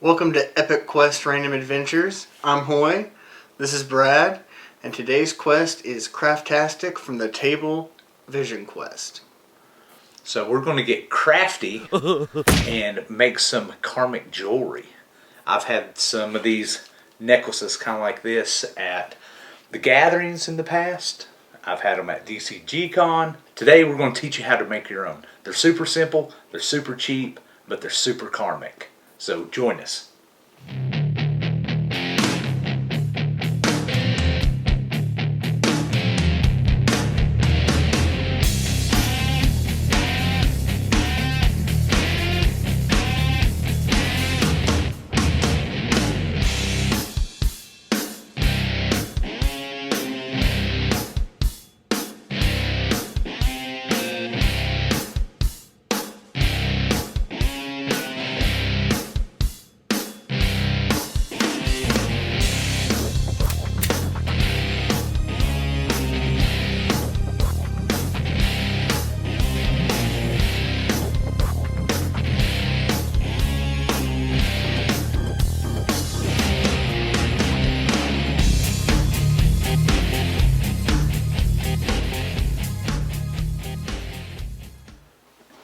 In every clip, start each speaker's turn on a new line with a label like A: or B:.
A: Welcome to Epic Quest Random Adventures. I'm Hoy, this is Brad, and today's quest is Craftastic from the Table Vision Quest.
B: So we're going to get crafty and make some karmic jewelry. I've had some of these necklaces kind of like this at the gatherings in the past. I've had them at DCG Con. Today we're going to teach you how to make your own. They're super simple, they're super cheap, but they're super karmic. So join us.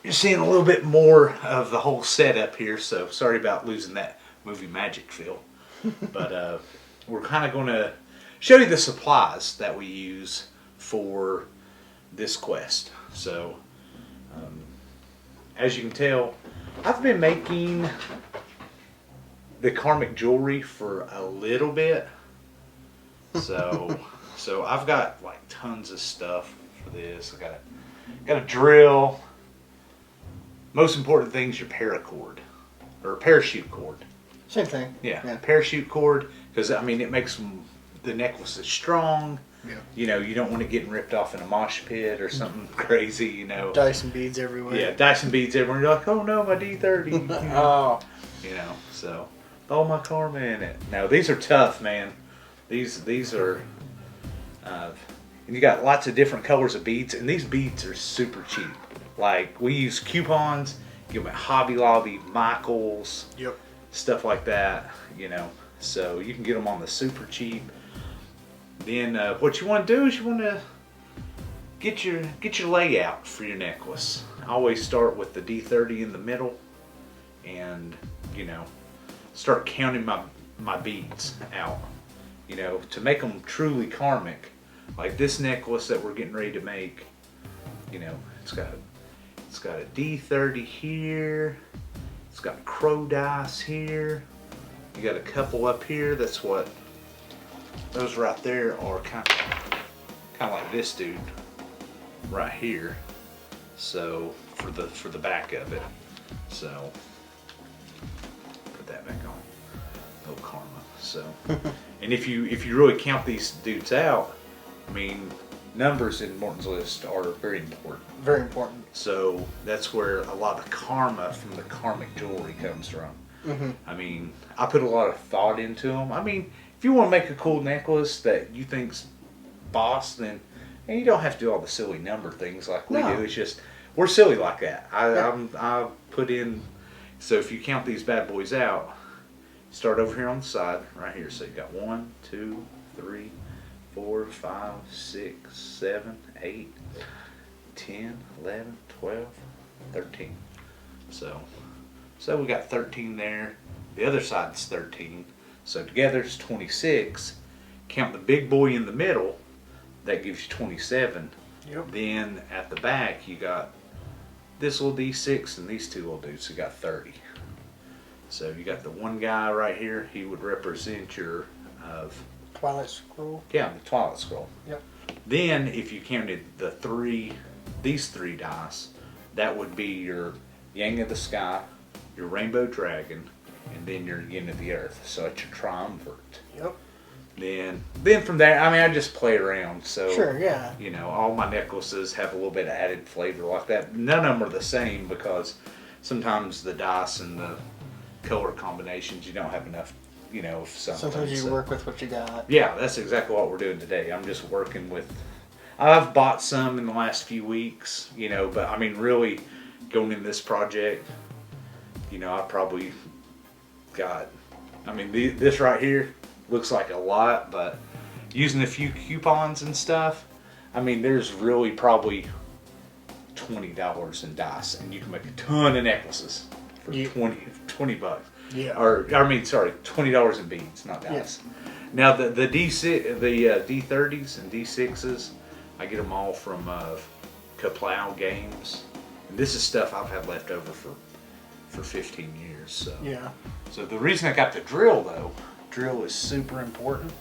B: You're seeing a little bit more of the whole setup here, so sorry about losing that movie magic feel. But we're kind of going to show you the supplies that we use for this quest. So, as you can tell, I've been making the karmic jewelry for a little bit. So I've got like tons of stuff for this. I got a drill. Most important thing is your paracord, or parachute cord.
A: Same thing.
B: Yeah. Parachute cord, because I mean it makes the necklaces strong.
A: Yeah.
B: You know, you don't want it getting ripped off in a mosh pit or something crazy. You know.
A: Dyson beads everywhere.
B: Yeah, Dyson beads everywhere. You're like, oh no, my D30. You know? You know, so all my karma in it. Now these are tough, man. These are, and you got lots of different colors of beads, and these beads are super cheap. Like, we use coupons, get them at Hobby Lobby, Michael's,
A: Yep.
B: stuff like that, you know. So you can get them on the super cheap. Then what you want to do is you want to get your layout for your necklace. I always start with the D30 in the middle, and you know, start counting my beads out. You know, to make them truly karmic. Like this necklace that we're getting ready to make, you know, it's got a D30 here. It's got crow dice here. You got a couple up here. That's what those right there are, kind of like this dude right here. So for the back of it. So put that back on. No karma. So and if you really count these dudes out, I mean, numbers in Morton's list are very important.
A: Very important.
B: So that's where a lot of karma from the karmic jewelry comes from.
A: Mm-hmm.
B: I mean, I put a lot of thought into them. I mean, if you want to make a cool necklace that you think's boss, then and you don't have to do all the silly number things like we do. It's just we're silly like that. I put in. So if you count these bad boys out, start over here on the side right here. So you got 1, 2, 3, 4, 5, 6, 7, 8, 10, 11, 12, 13. So we got 13 there. The other side's 13. So together it's 26. Count the big boy in the middle. That gives you 27.
A: Yep.
B: Then at the back you got this little D6 and these two little dudes. So you got 30. So you got the one guy right here. He would represent your
A: Twilight Scroll.
B: Yeah, the Twilight Scroll.
A: Yep.
B: Then, if you counted these three dice, that would be your Yang of the Sky, your Rainbow Dragon, and then your Yin of the Earth. So it's your triumvirate.
A: Yep.
B: Then from there, I mean, I just play around. So
A: Sure, yeah.
B: You know, all my necklaces have a little bit of added flavor like that. None of them are the same because sometimes the dice and the color combinations, you don't have enough. You know,
A: sometimes you work with what you got.
B: Yeah, that's exactly what we're doing today. I'm just working with. I've bought some in the last few weeks, you know, but I mean, really, going into this project, you know, I probably God, I mean, this right here looks like a lot, but using a few coupons and stuff, I mean, there's really probably $20 in dice, and you can make a ton of necklaces for 20 bucks.
A: Yeah.
B: Or I mean, sorry, $20 in beads, not dice.
A: Yeah.
B: Now the D6, the D30s and D6s, I get them all from Kaplow Games, and this is stuff I've had left over for 15 years. So
A: Yeah.
B: So the reason I got the drill though, drill is super important.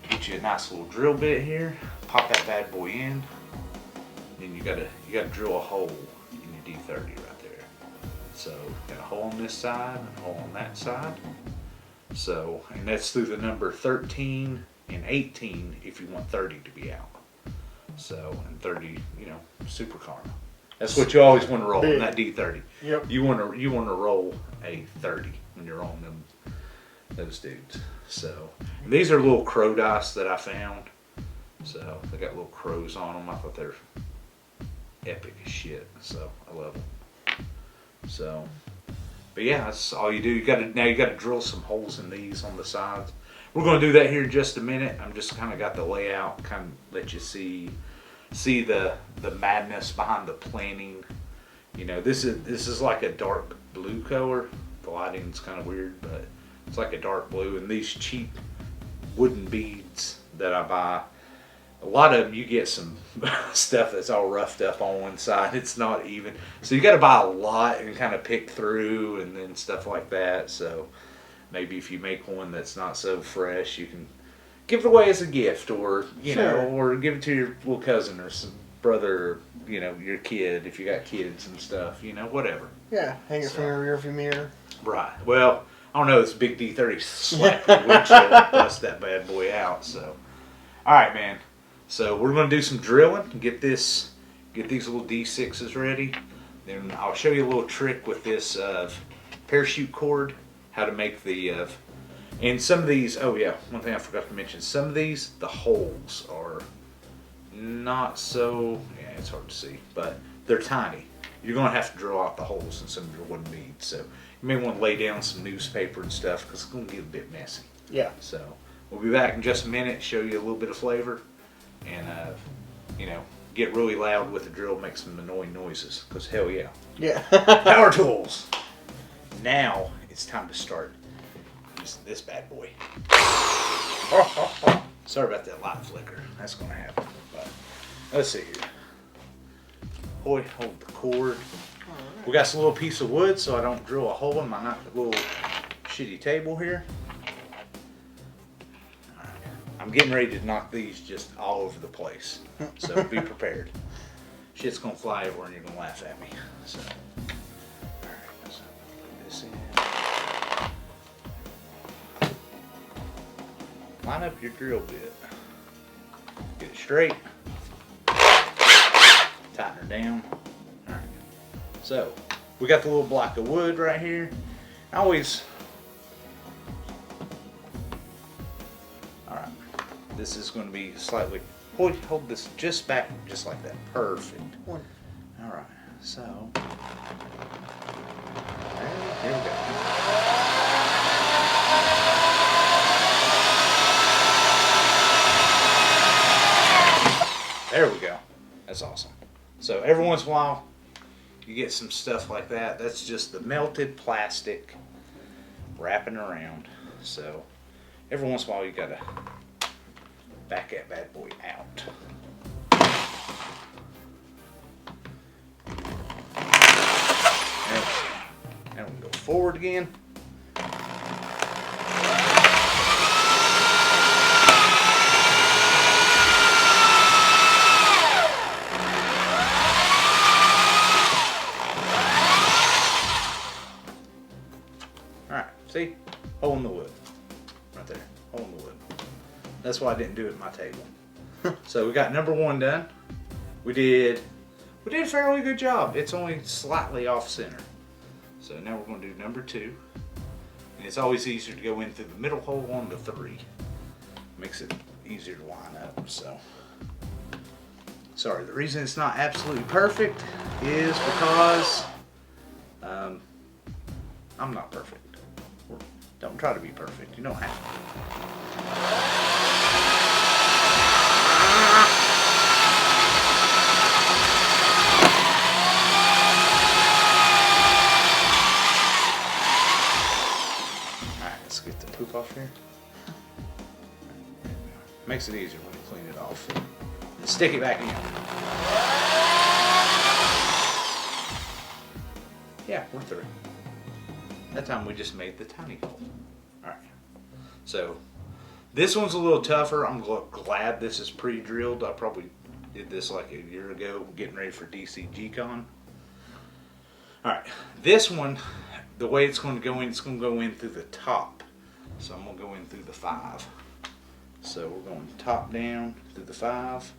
B: Get you a nice little drill bit here, pop that bad boy in, and you gotta drill a hole in your D30 right there. So got a hole on this side and a hole on that side. So, and that's through the number 13 and 18 if you want 30 to be out. So, and 30, you know, super karma. That's what you always want to roll in that D30.
A: Yep.
B: You want to roll a 30 when you're rolling those dudes. So, and these are little crow dice that I found. So they got little crows on them. I thought they're epic as shit. So I love them. So, but yeah, that's all you do. You got to drill some holes in these on the sides. We're going to do that here in just a minute. I'm just kind of got the layout, kind of let you see the madness behind the planning. You know, this is like a dark blue color. The lighting's kind of weird, but it's like a dark blue. And these cheap wooden beads that I buy, a lot of them you get some stuff that's all roughed up on one side. It's not even. So you got to buy a lot and kind of pick through and then stuff like that. So maybe if you make one that's not so fresh, you can give it away as a gift, or you know, or give it to your little cousin or some brother, or, you know, your kid if you got kids and stuff. You know, whatever.
A: Yeah, hang it from your rearview mirror.
B: Right. Well, I don't know. This big D30 slapped the windshield and bust that bad boy out. So, all right, man. So we're going to do some drilling, get these little D6s ready. Then I'll show you a little trick with this parachute cord, how to make the, and some of these, oh yeah, one thing I forgot to mention, some of these, the holes are not so, yeah, it's hard to see, but they're tiny. You're going to have to drill out the holes in some of your wooden beads. So you may want to lay down some newspaper and stuff because it's going to get a bit messy.
A: Yeah.
B: So we'll be back in just a minute, show you a little bit of flavor. And, you know, get really loud with the drill, make some annoying noises, because hell yeah.
A: Yeah.
B: Power tools. Now it's time to start this bad boy. Sorry about that light flicker. That's going to happen. But let's see here. Boy, hold the cord. Right. We got some little piece of wood so I don't drill a hole in my little shitty table here. I'm getting ready to knock these just all over the place, so be prepared. Shit's gonna fly everywhere and you're gonna laugh at me. So, all right, so put this in. Line up your drill bit. Get it straight. Tighten her down. All right. So we got the little block of wood right here. I always. This is going to be slightly, hold this just back, just like that. Perfect. All right, so, here we go. There we go. That's awesome. So every once in a while, you get some stuff like that. That's just the melted plastic wrapping around. So every once in a while, you got to back that bad boy out. Now we can go forward again. Alright, see? Hole in the wood. Right there. Hole in the wood. That's why I didn't do it at my table. So we got number 1 done. We did a fairly good job. It's only slightly off center. So now we're going to do number 2. And it's always easier to go in through the middle hole on the 3. Makes it easier to line up. So sorry, the reason it's not absolutely perfect is because I'm not perfect. Don't try to be perfect. You don't have to. Alright, let's get the poop off here. Makes it easier when you clean it off. And stick it back in. Yeah, we're through. That time we just made the tiny hole. Alright. So, this one's a little tougher. I'm glad this is pre-drilled. I probably did this like a year ago, getting ready for DCG-Con. Alright, this one, the way it's going to go in, it's going to go in through the top. So I'm going to go in through the 5. So we're going top down through the 5.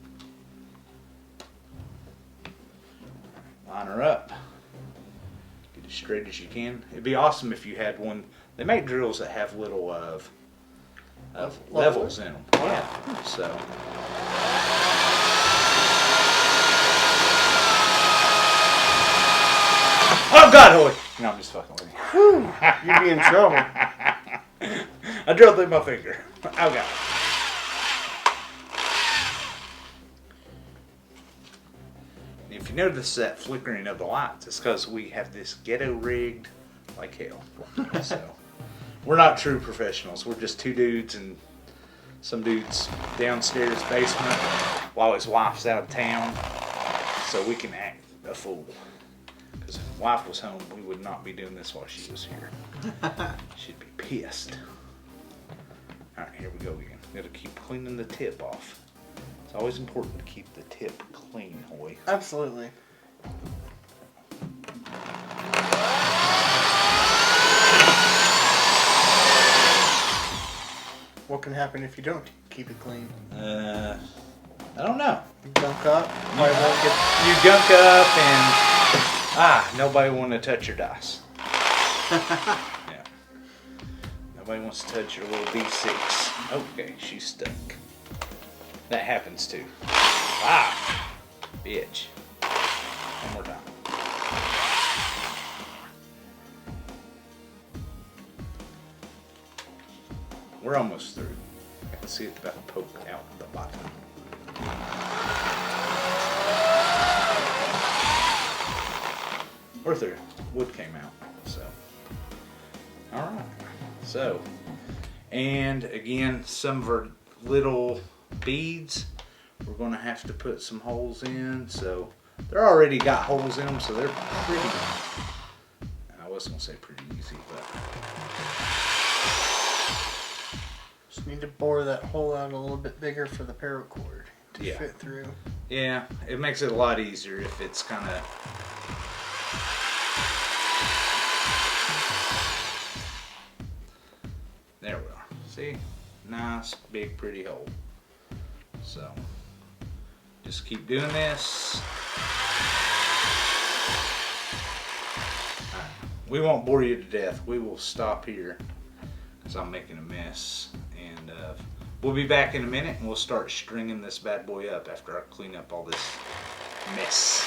B: Line her up. Get as straight as you can. It'd be awesome if you had one. They make drills that have little levels in them. Yeah. So. Oh God, Holy! No, I'm just fucking with you.
A: You'd be in trouble.
B: I drilled through my finger. Oh God. If you notice that flickering of the lights, it's because we have this ghetto rigged like hell. So we're not true professionals. We're just two dudes in some dude's downstairs basement while his wife's out of town, so we can act a fool. Because if wife was home, we would not be doing this while she was here. She'd be pissed. All right, here we go again. Gotta keep cleaning the tip off. It's always important to keep the tip clean, Hoy.
A: Absolutely. What can happen if you don't keep it clean?
B: I don't know.
A: You gunk up.
B: You gunk up and nobody want to touch your dice. Yeah. Nobody wants to touch your little D6. Okay, she's stuck. That happens too. Bitch. One more time. We're almost through. I can see it about to poke out the bottom. We're through. Wood came out. So. Alright. So. And again, some of our little beads we're going to have to put some holes in. So they're already got holes in them, so they're pretty. I was going to say pretty easy, but.
A: Just need to bore that hole out a little bit bigger for the paracord to fit through.
B: Yeah, it makes it a lot easier if it's kind of. There we are. See? Nice, big, pretty hole. So, just keep doing this. Right. We won't bore you to death. We will stop here because I'm making a mess. And we'll be back in a minute and we'll start stringing this bad boy up after I clean up all this mess.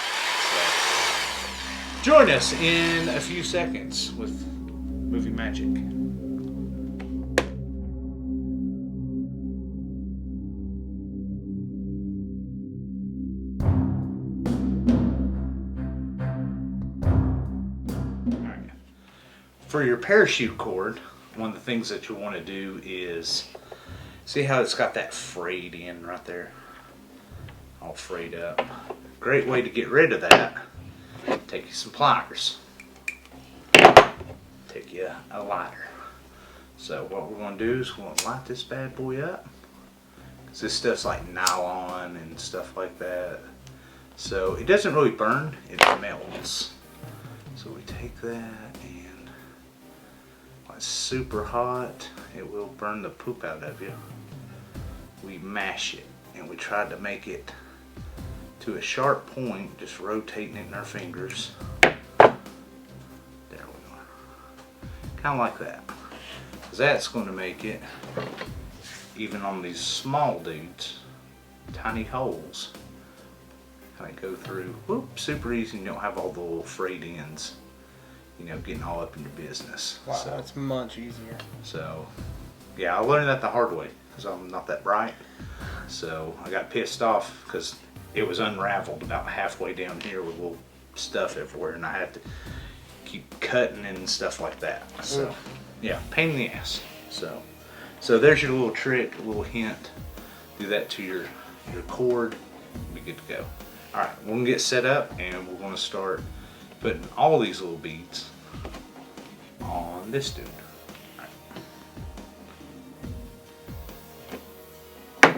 B: So, join us in a few seconds with Movie Magic. For your parachute cord, one of the things that you want to do is, see how it's got that frayed in right there? All frayed up. Great way to get rid of that, take you some pliers. Take you a lighter. So what we're going to do is we're going to light this bad boy up. Because this stuff's like nylon and stuff like that. So it doesn't really burn, it melts. So we take that and it's super hot, it will burn the poop out of you. We mash it and we try to make it to a sharp point, just rotating it in our fingers. There we are. Kind of like that. Because that's going to make it, even on these small dudes, tiny holes. Kind of go through, whoop, super easy, you don't have all the little frayed ends you know, getting all up in your business.
A: Wow,
B: So,
A: that's much easier.
B: so, yeah, I learned that the hard way because I'm not that bright. So I got pissed off because it was unraveled about halfway down here with little stuff everywhere, and I had to keep cutting and stuff like that. So, yeah, pain in the ass. So there's your little trick, a little hint. Do that to your cord, be good to go. All right, we're gonna get set up, and we're gonna start putting all these little beads on this dude. We're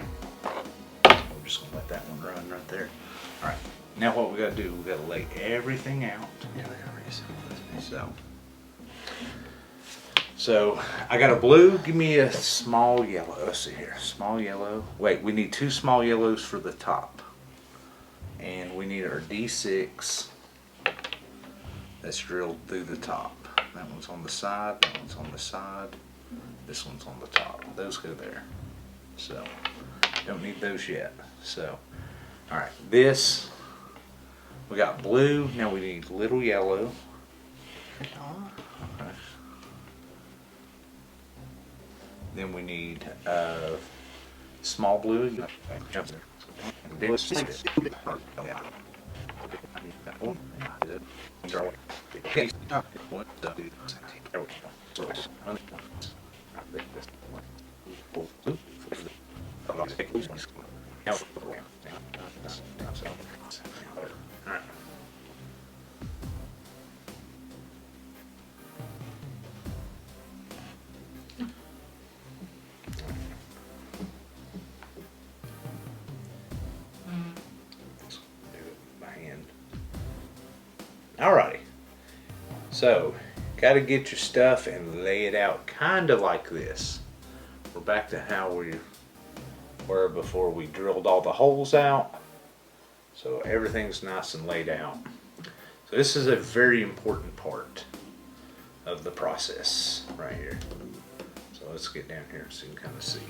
B: just gonna let that one run right there. All right, now what we gotta do, we gotta lay everything out.
A: Yeah, we gotta reassemble this.
B: So I got a blue. Give me a small yellow. Let's see here, small yellow. Wait, we need 2 small yellows for the top, and we need our D6 that's drilled through the top. That one's on the side. That one's on the side. This one's on the top. Those go there. So don't need those yet. So all right, this we got blue. Now we need little yellow. Okay. Then we need small blue. Alrighty, so got to get your stuff and lay it out kind of like this. We're back to how we were before we drilled all the holes out. So everything's nice and laid out. So this is a very important part of the process right here. So let's get down here so you can kind of see.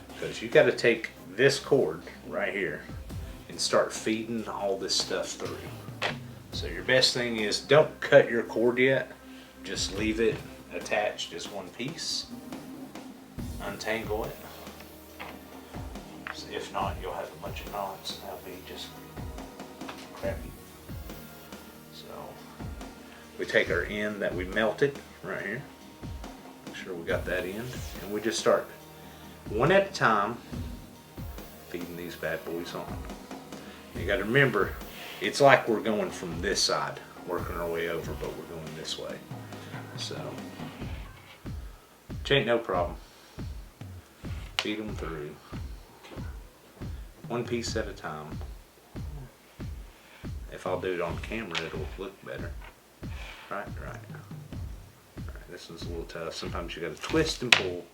B: Because you got to take this cord right here and start feeding all this stuff through. So your best thing is don't cut your cord yet. Just leave it attached as one piece. Untangle it. So if not, you'll have a bunch of knots and that'll be just crappy. So we take our end that we melted right here. Make sure we got that end. And we just start one at a time feeding these bad boys on. You got to remember, it's like we're going from this side, working our way over, but we're going this way. So, which ain't no problem. Feed them through. One piece at a time. If I'll do it on camera, it'll look better. Right. Alright, this one's a little tough. Sometimes you gotta twist and pull.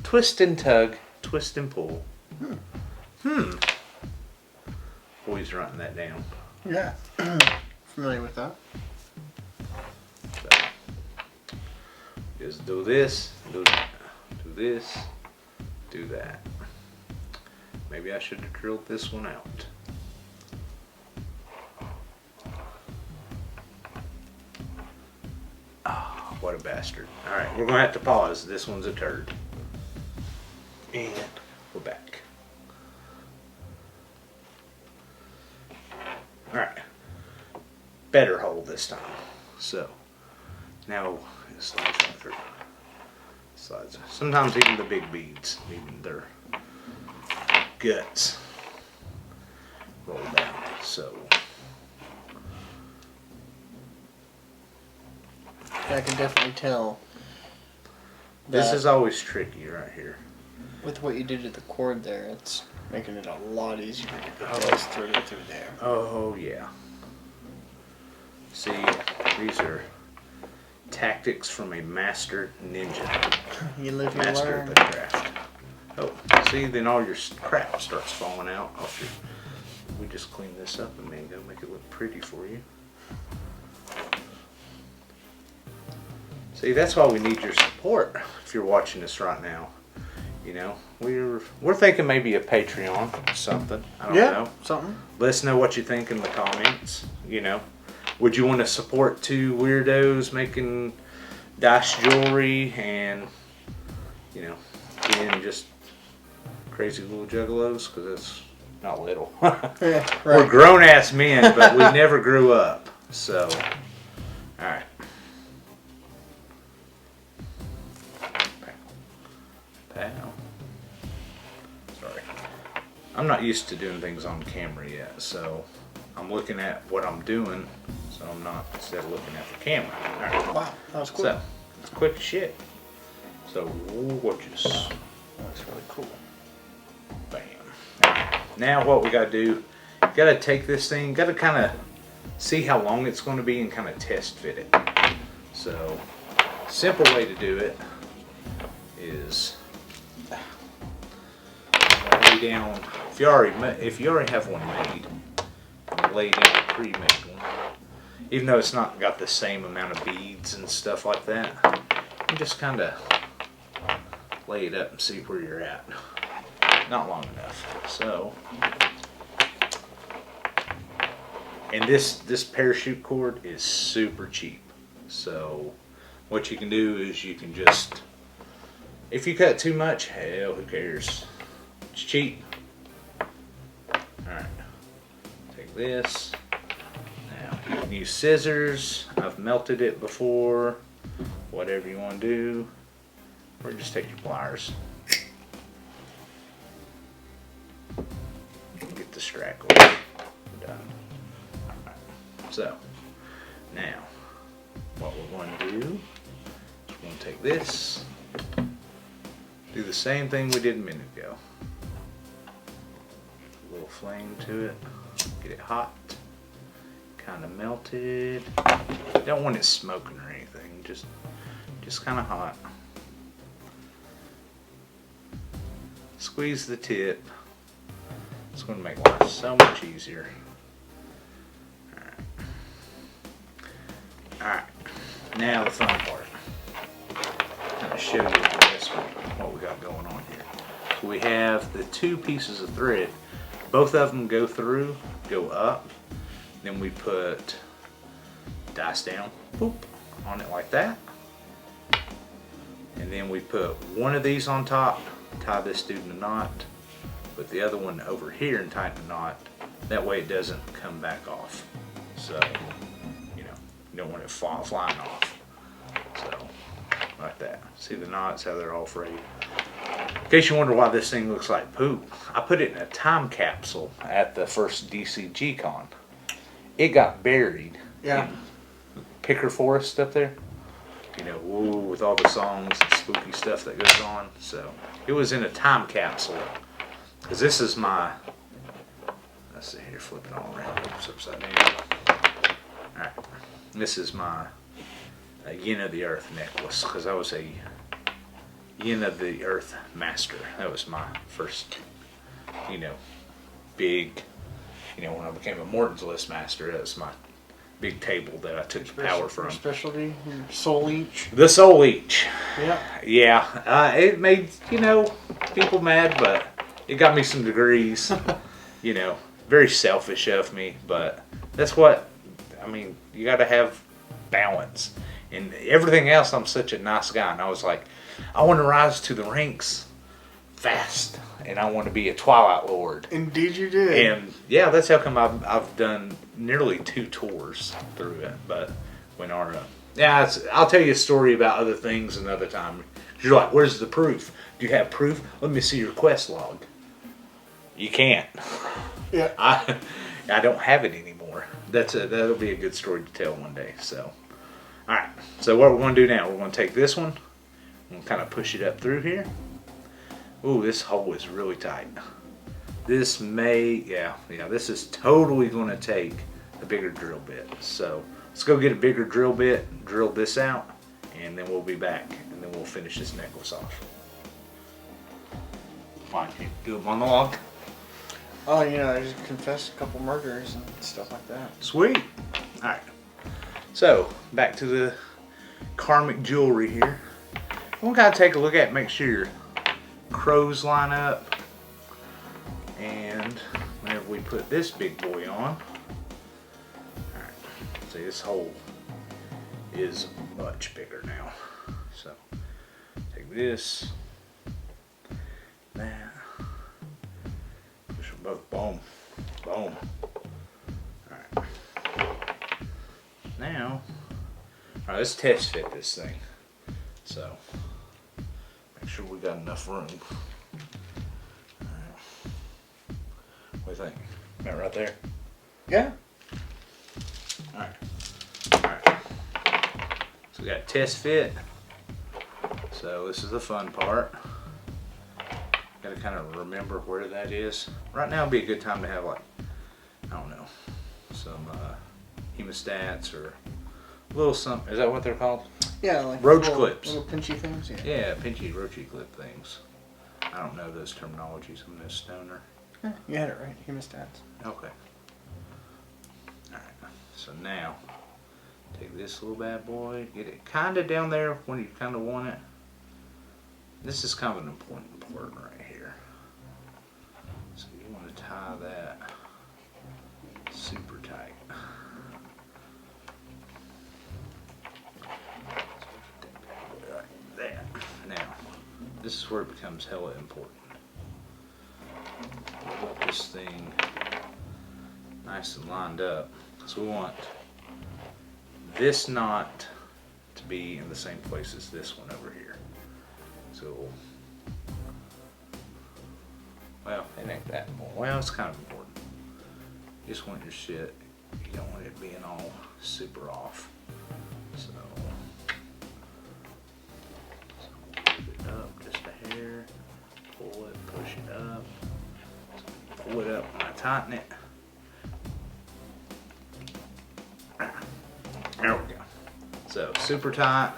B: Twist and tug. Twist and pull. Boy's writing that down.
A: Yeah. Familiar with that.
B: So, just do this, do that, do this, do that. Maybe I should have drilled this one out. Oh, what a bastard. Alright, we're going to have to pause. This one's a turd. And we're back. Alright. Better hole this time. So, now it slides right through. Slides. Sometimes even the big beads, even their guts roll down. So,
A: I can definitely tell.
B: this is always tricky right here.
A: With what you did to the cord there, it's making it a lot easier to get those through there.
B: Oh yeah. See, these are tactics from a master ninja.
A: You live, you
B: Master
A: learn.
B: of the craft. Oh, see, then all your crap starts falling out off your. We just clean this up and man, go make it look pretty for you. See, that's why we need your support. If you're watching this right now, you know we're thinking maybe a Patreon or something. I don't know.
A: Something.
B: Let us know what you think in the comments. You know, would you want to support two weirdos making dice jewelry and, you know, being just crazy little juggalos? Because it's not little.
A: Yeah, right.
B: We're grown ass men, but we never grew up. So, all right. Pow. Sorry. I'm not used to doing things on camera yet, so I'm looking at what I'm doing, so I'm not instead of looking at the camera. All right.
A: Wow, that was cool.
B: So, it's quick as shit. So, watch this.
A: That's really cool.
B: Bam. Now what we gotta do, gotta take this thing, gotta kind of see how long it's going to be and kind of test fit it. So, simple way to do it is lay down. If you already have one made, lay down a pre-made one. Even though it's not got the same amount of beads and stuff like that, you just kind of lay it up and see where you're at. Not long enough. So, and this parachute cord is super cheap. So, what you can do is you can just, if you cut too much, hell, who cares? It's cheap. Alright, take this. Now, you can use scissors. I've melted it before. Whatever you want to do. Or just take your pliers. Get the straggle done. Alright, so, now, what we're going to do is we're going to take this, do the same thing we did a minute ago. A little flame to it, get it hot, kind of melted. You don't want it smoking or anything, just kind of hot. Squeeze the tip. It's going to make life so much easier. Alright, now the fun part. I'm going to show you this one, what we got going on here. So we have the two pieces of thread. Both of them go through, go up. Then we put dice down, boop, on it like that. And then we put one of these on top, tie this dude in a knot. Put the other one over here and tighten the knot. That way it doesn't come back off. So, you don't want it flying off. So, like that. See the knots, how they're all frayed. In case you wonder why this thing looks like poop, I put it in a time capsule at the first DCG con. It got buried in Picker Forest up there. You know, woo, with all the songs and spooky stuff that goes on. So, it was in a time capsule. Because this is my, let's see here, flip it all around. It's upside down. Alright, this is my Yin of the Earth necklace. Because I was a Yin of the Earth master. That was my first, big, when I became a Morton's List master, that was my big table that I took power from.
A: Your specialty, your soul leech.
B: The soul leech.
A: Yeah.
B: Yeah. It made, people mad, but it got me some degrees. Very selfish of me, but that's what, you got to have balance. And everything else, I'm such a nice guy. And I was like, I want to rise to the ranks fast. And I want to be a Twilight Lord.
A: Indeed you did.
B: And yeah, that's how come I've done nearly 2 tours through it. But when I'll tell you a story about other things another time. You're like, where's the proof? Do you have proof? Let me see your quest log. You can't.
A: Yeah.
B: I don't have it anymore. That'll be a good story to tell one day. So, all right. So what we're going to do now? We're going to take this one and kind of push it up through here. Ooh, this hole is really tight. This this is totally going to take a bigger drill bit. So let's go get a bigger drill bit, drill this out, and then we'll be back, and then we'll finish this necklace off. Fine, you do a monologue.
A: Oh, I just confessed a couple murders and stuff like that.
B: Sweet. All right. So back to the Karmic jewelry here. We gotta take a look at it, make sure your crows line up. And whenever we put this big boy on, alright, See, this hole is much bigger now. So take this, that, push them both, boom, boom. Alright. Now, alright, let's test fit this thing. So, make sure we got enough room. Alright. What do you think? About right there?
A: Yeah.
B: Alright. Alright. So we got test fit. So this is the fun part. Gotta kind of remember where that is. Right now would be a good time to have, like, I don't know, some hemostats or a little something. Is that what they're called?
A: Yeah, like
B: roach clips.
A: Little pinchy things. Yeah.
B: Yeah, pinchy, roachy clip things. I don't know those terminologies. I'm no stoner.
A: Yeah, you had it right. Hemostats.
B: Okay. Alright, so now take this little bad boy, get it kind of down there when you kind of want it. This is kind of an important part right here. So you want to tie that super tight. Like that. Now, this is where it becomes hella important. Get this thing nice and lined up. So we want this knot to be in the same place as this one over here. So, well, it ain't that important. Well, it's kind of important. You just want your shit, you don't want it being all super off. So move it up just a hair, pull it, push it up, pull it up when I tighten it. There we go. So super tight.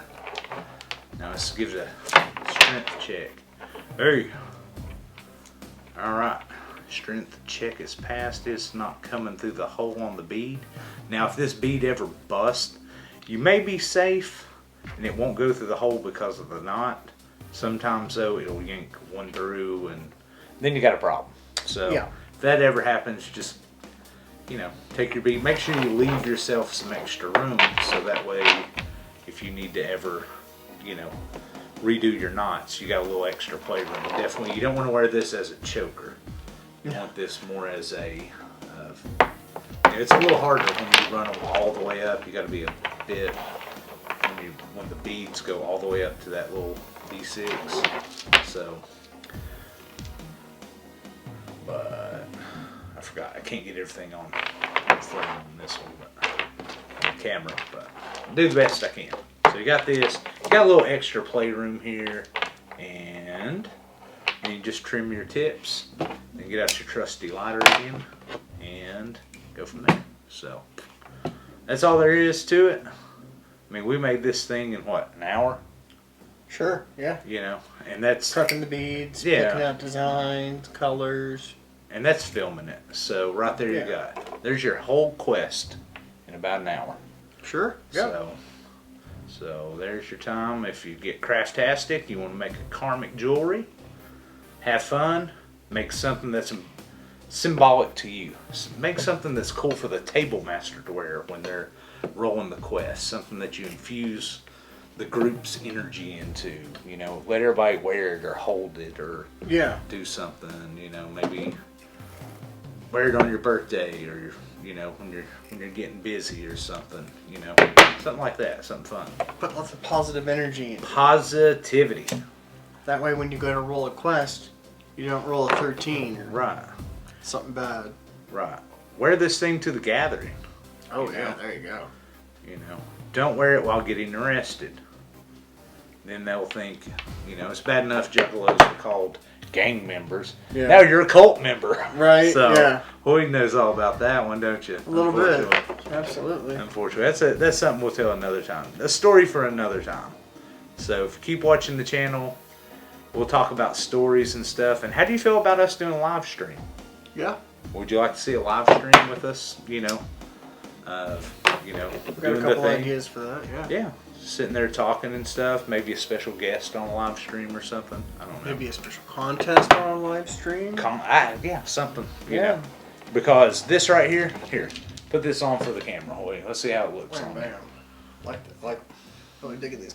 B: Now let's give it a strength check. Hey. Alright. Strength check is passed. It's not coming through the hole on the bead. Now if this bead ever busts, you may be safe and it won't go through the hole because of the knot. Sometimes though it'll yank one through and then you got a problem. So
A: yeah.
B: If that ever happens, just, you know, take your bead. Make sure you leave yourself some extra room so that way if you need to ever, you know, redo your knots, you got a little extra playroom. Definitely, you don't want to wear this as a choker. You want this more as a, it's a little harder when you run them all the way up. You got to be a bit, when the beads go all the way up to that little D6. So, but I forgot, I can't get everything on frame on this one, but on camera, but I'll do the best I can. So you got this, you got a little extra playroom here, and you just trim your tips, and get out your trusty lighter again, and go from there. So that's all there is to it. I mean, we made this thing in what, an hour?
A: Sure, yeah.
B: You know, and that's
A: prepping the beads,
B: yeah,
A: picking out designs, colors.
B: And that's filming it. So right there you got. There's your whole quest in about an hour.
A: Sure. Yeah.
B: So there's your time. If you get Craftastic, you want to make a Karmic jewelry, have fun, make something that's symbolic to you. Make something that's cool for the table master to wear when they're rolling the quest. Something that you infuse the group's energy into. You know, let everybody wear it or hold it or do something. You know, maybe wear it on your birthday or you know when you're getting busy or something. You know, something like that. Something fun.
A: Put lots of positive energy in.
B: Positivity.
A: That way, when you go to roll a quest, you don't roll a 13 or
B: right.
A: Something bad.
B: Right. Wear this thing to the gathering.
A: Oh yeah, there you go.
B: You know, don't wear it while getting arrested. Then they'll think, you know, it's bad enough juggalos are called gang members. Yeah. Now you're a cult member.
A: Right.
B: So,
A: yeah.
B: Hoy knows all about that one, don't you?
A: A little bit. Absolutely.
B: Unfortunately, that's something we'll tell another time. A story for another time. So if you keep watching the channel, we'll talk about stories and stuff. And how do you feel about us doing a live stream?
A: Yeah.
B: Would you like to see a live stream with us? You know,
A: we've got a couple ideas for that. Yeah.
B: Yeah. Sitting there talking and stuff. Maybe a special guest on a live stream or something. I don't know.
A: Maybe a special contest on a live stream.
B: Yeah, something. You know. Because this right here, Put this on for the camera, Hoy. Let's see how it looks on there.
A: Like, really digging these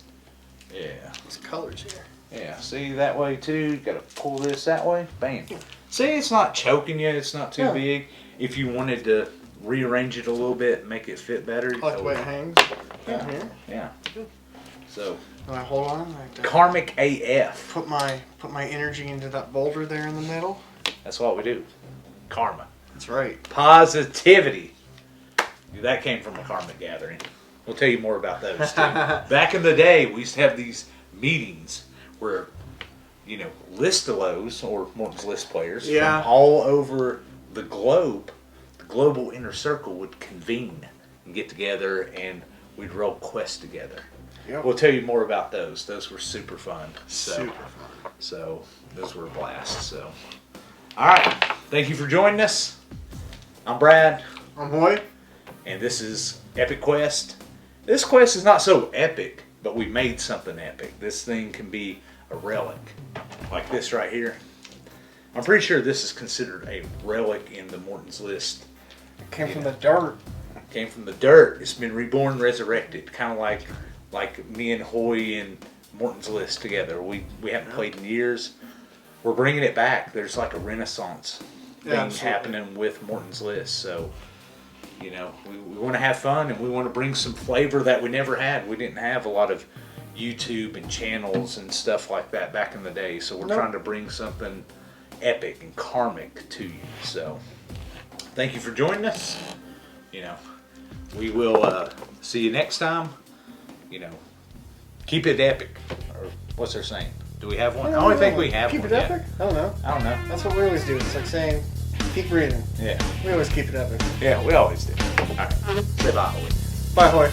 B: Yeah.
A: colors here.
B: Yeah, see that way too. You gotta pull this that way. Bam. See, it's not choking you. It's not too big. If you wanted to rearrange it a little bit, make it fit better.
A: I like the way it hangs.
B: Yeah.
A: Here.
B: Yeah. So.
A: And I hold on like that.
B: Karmic AF.
A: Put my energy into that boulder there in the middle.
B: That's what we do. Karma.
A: That's right.
B: Positivity. That came from a Karmic gathering. We'll tell you more about those too. Back in the day, we used to have these meetings where, you know, Listalos, or Morton's List players, from all over the globe, the global inner circle would convene and get together, and we'd roll quests together.
A: Yep.
B: We'll tell you more about those. Those were super fun.
A: Super fun.
B: So those were a blast. So, all right. Thank you for joining us. I'm Brad.
A: I'm Hoy.
B: And this is Epic Quest. This quest is not so epic, but we made something epic. This thing can be a relic, like this right here. I'm pretty sure this is considered a relic in the Morton's List.
A: It came from the dirt.
B: It came from the dirt. It's been reborn, resurrected, kind of like me and Hoy and Morton's List together. We haven't played in years. We're bringing it back. There's like a renaissance thing happening with Morton's List. So, you know, we want to have fun, and we want to bring some flavor that we never had. We didn't have a lot of YouTube and channels and stuff like that back in the day. So we're trying to bring something epic and karmic to you. So thank you for joining us. You know, we will see you next time. You know, keep it epic. Or what's their saying? Do we have one? I don't think we have one.
A: Keep it epic? I don't know.
B: I don't know.
A: That's what we always do. It's like saying, keep breathing.
B: Yeah.
A: We always keep it epic.
B: Yeah, we always do. All right. Say bye, Hoy.
A: Bye, Hoy.